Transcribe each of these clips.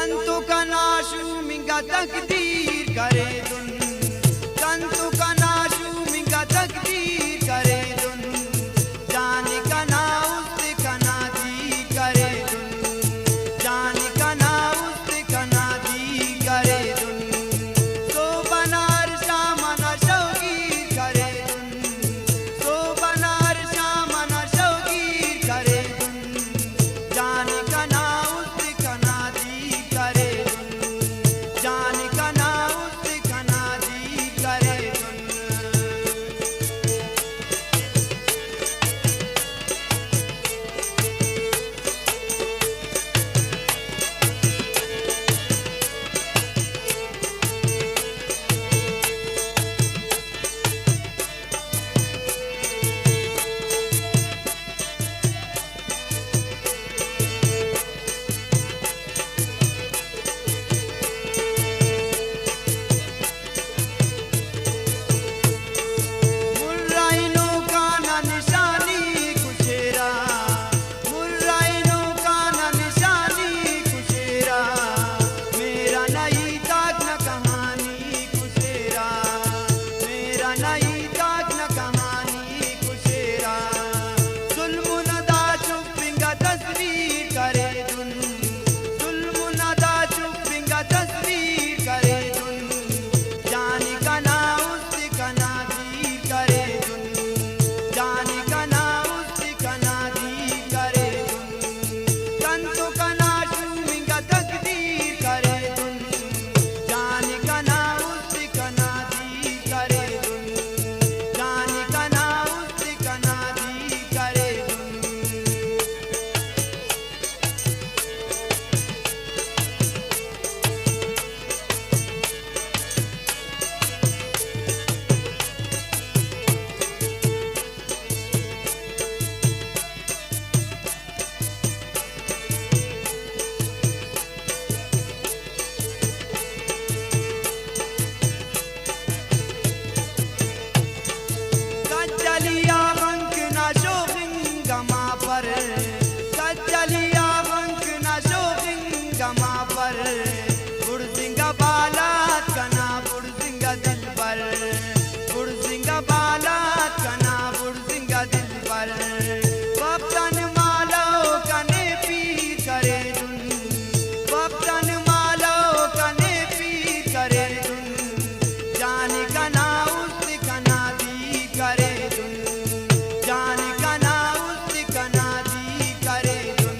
कंतु कनाशु मिंगा तकदीर करे दुन, कंतु कनाशु मिंगा तकदीर करे दुन, जाने कना उस कना दी करे दुन, जाने कना उस कना दी करे दुन, सो बनार शामना शौकीर करे दुन, सो बनार शामना शौकीर करे दुन, जाने कना उस कना दी करे दुन, जाने कना उस कना दी करे दुन। मुर्राइनों का ना निशानी कुशेरा, मुर्राइनों का ना निशानी कुशेरा, मेरा नहीं ताक न कहानी कुशेरा, मेरा नहीं ताक न कहानी कुशेरा, जुल्म नदा चुपिंगा तस्वीर करे दुन, जुल्म नदा चुपिंगा तस्वीर करे दुन, जाने कना उस कना दी करे दुन, जाने कना उस कना दी करे दुन, कंतु कना शूमिंगा तकदीर करे दुन, जाने कना उस कना दी करे दुन, जाने कना उस कना दी करे दुन। कच्चलिया बंक ना शोकिंग गमा पर, कच्चलिया बंक ना शोकिंग गमा पर, बुड़सिंगा बालात कना बुड़सिंगा दिल पर, बुड़सिंगा बालात कना बुड़सिंगा दिल पर, वक्तन मालो कने पीर करे दुन, वक्तन मालो कने पीर करे दुन, जाने कना उस कना दी करे दुन, जाने कना उस कना दी करे दुन,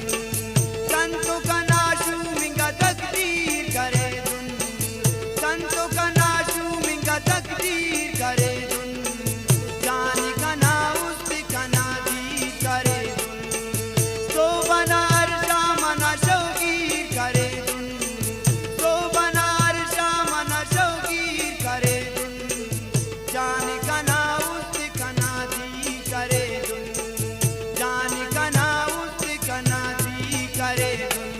कंतु कना शूमिंगा तकदीर करे दुन, कंतु कना शूमिंगा तकदीर करे दुन, जाने कना उस कना दी करे दुन, सो बनार शामना शौकीर करे दुन, सो बनार शामना शौकीर करे दुन, जाने कना उस कना दी करे दुन, जाने कना उस कना दी करे दुन।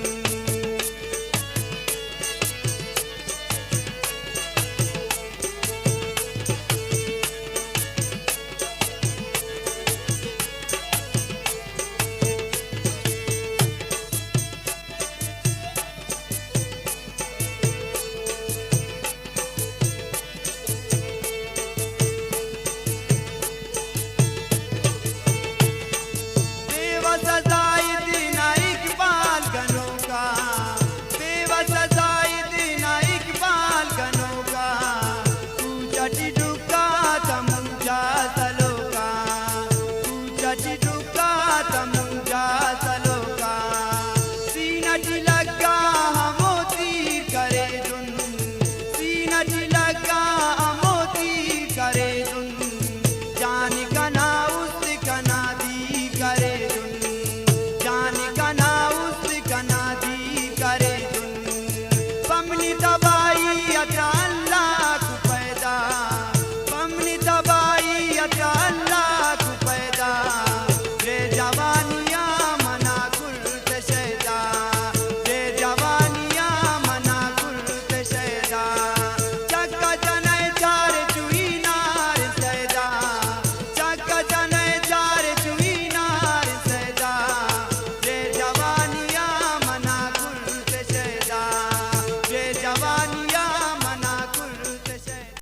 बेवसजाई दीना इकबाल गनों का, बेवसजाई दीना इकबाल गनों का, तू चटी डुका तमुजा सलोका, तू चटी डुका तमुजा सलोका, सीना लगा हमो तीर करे दुन, सीना लगा